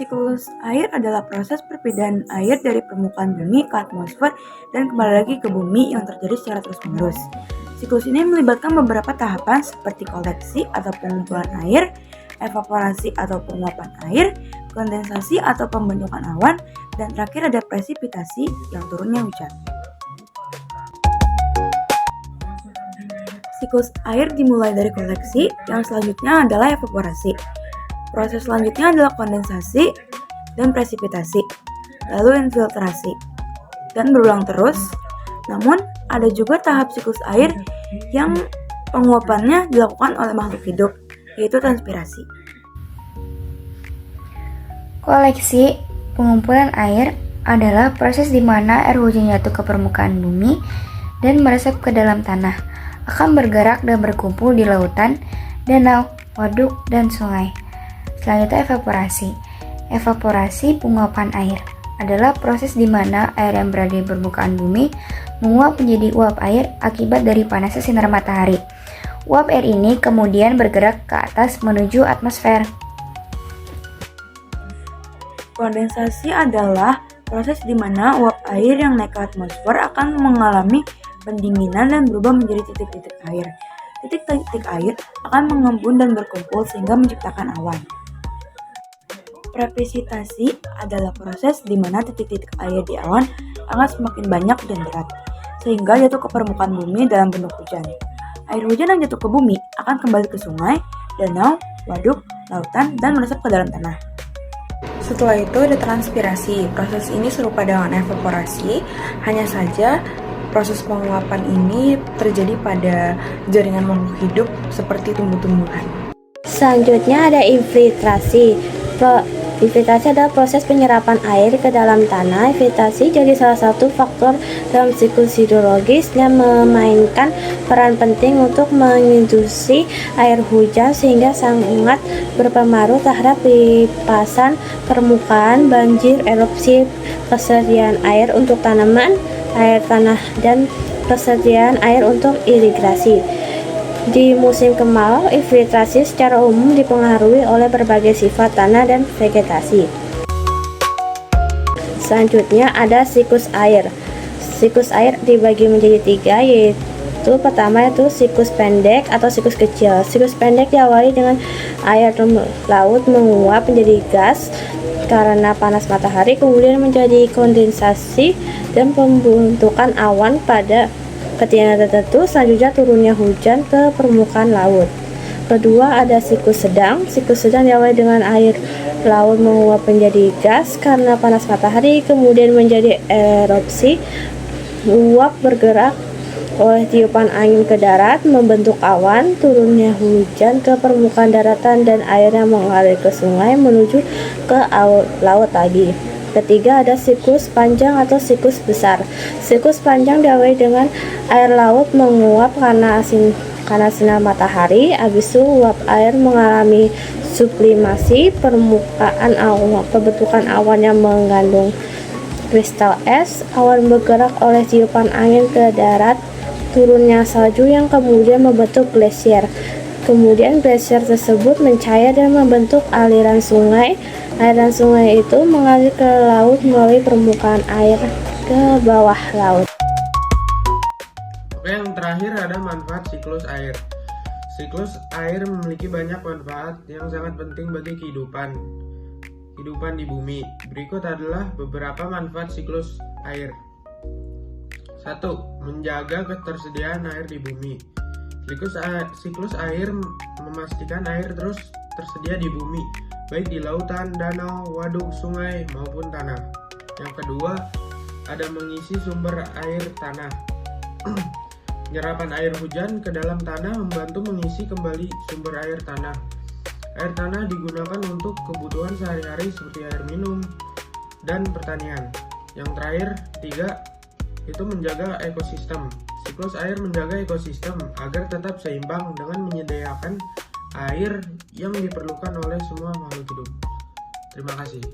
Siklus air adalah proses perpindahan air dari permukaan bumi ke atmosfer dan kembali lagi ke bumi yang terjadi secara terus-menerus. Siklus ini melibatkan beberapa tahapan seperti koleksi atau pengumpulan air, evaporasi atau penguapan air, kondensasi atau pembentukan awan, dan terakhir ada presipitasi yang turunnya hujan. Siklus air dimulai dari koleksi, yang selanjutnya adalah evaporasi. Proses selanjutnya adalah kondensasi dan presipitasi, lalu infiltrasi, dan berulang terus. Namun, ada juga tahap siklus air yang penguapannya dilakukan oleh makhluk hidup, yaitu transpirasi. Koleksi pengumpulan air adalah proses di mana air hujan jatuh ke permukaan bumi dan meresap ke dalam tanah, akan bergerak dan berkumpul di lautan, danau, waduk, dan sungai. Selanjutnya evaporasi. Evaporasi penguapan air adalah proses di mana air yang berada di permukaan bumi menguap menjadi uap air akibat dari panasnya sinar matahari. Uap air ini kemudian bergerak ke atas menuju atmosfer. Kondensasi adalah proses di mana uap air yang naik ke atmosfer akan mengalami pendinginan dan berubah menjadi titik-titik air. Titik-titik air akan mengembun dan berkumpul sehingga menciptakan awan. Presipitasi adalah proses di mana titik-titik air di awan akan semakin banyak dan berat, sehingga jatuh ke permukaan bumi dalam bentuk hujan. Air hujan yang jatuh ke bumi akan kembali ke sungai, danau, waduk, lautan, dan meresap ke dalam tanah. Setelah itu ada transpirasi. Proses ini serupa dengan evaporasi, hanya saja proses penguapan ini terjadi pada jaringan makhluk hidup seperti tumbuh-tumbuhan. Selanjutnya ada infiltrasi. Infiltrasi adalah proses penyerapan air ke dalam tanah. Infiltrasi jadi salah satu faktor dalam siklus hidrologis yang memainkan peran penting untuk menginduksi air hujan sehingga sangat berpengaruh terhadap limpasan permukaan, banjir, erupsi, kesediaan air untuk tanaman, air tanah, dan kesediaan air untuk irigasi. Di musim kemarau, infiltrasi secara umum dipengaruhi oleh berbagai sifat tanah dan vegetasi. Selanjutnya ada siklus air. Siklus air dibagi menjadi 3, yaitu pertama itu siklus pendek atau siklus kecil. Siklus pendek diawali dengan air laut menguap menjadi gas karena panas matahari, kemudian menjadi kondensasi dan pembentukan awan pada ketinggian tertentu, selanjutnya turunnya hujan ke permukaan laut. Kedua ada siklus sedang. Siklus sedang diawali dengan air laut menguap menjadi gas karena panas matahari, kemudian menjadi erupsi. Uap bergerak oleh tiupan angin ke darat, membentuk awan, turunnya hujan ke permukaan daratan, dan airnya mengalir ke sungai menuju ke laut lagi. Ketiga ada siklus panjang atau siklus besar. Siklus panjang diawali dengan air laut menguap karena sinar matahari. Habis itu uap air mengalami sublimasi, permukaan awan, pembentukan awan yang mengandung kristal es. Awan bergerak oleh tiupan angin ke darat, turunnya salju yang kemudian membentuk glasier. Kemudian glasier tersebut mencair dan membentuk aliran sungai. Aliran sungai itu mengalir ke laut melalui permukaan air ke bawah laut. Oke, yang terakhir ada manfaat siklus air. Siklus air memiliki banyak manfaat yang sangat penting bagi kehidupan di bumi. Berikut adalah beberapa manfaat siklus air. 1. Menjaga ketersediaan air di bumi. Siklus air memastikan air terus tersedia di bumi, baik di lautan, danau, waduk, sungai, maupun tanah. Yang kedua, ada mengisi sumber air tanah. Penyerapan air hujan ke dalam tanah membantu mengisi kembali sumber air tanah. Air tanah digunakan untuk kebutuhan sehari-hari seperti air minum dan pertanian. Yang terakhir, 3, itu menjaga ekosistem. Siklus air menjaga ekosistem agar tetap seimbang dengan menyediakan air yang diperlukan oleh semua makhluk hidup. Terima kasih.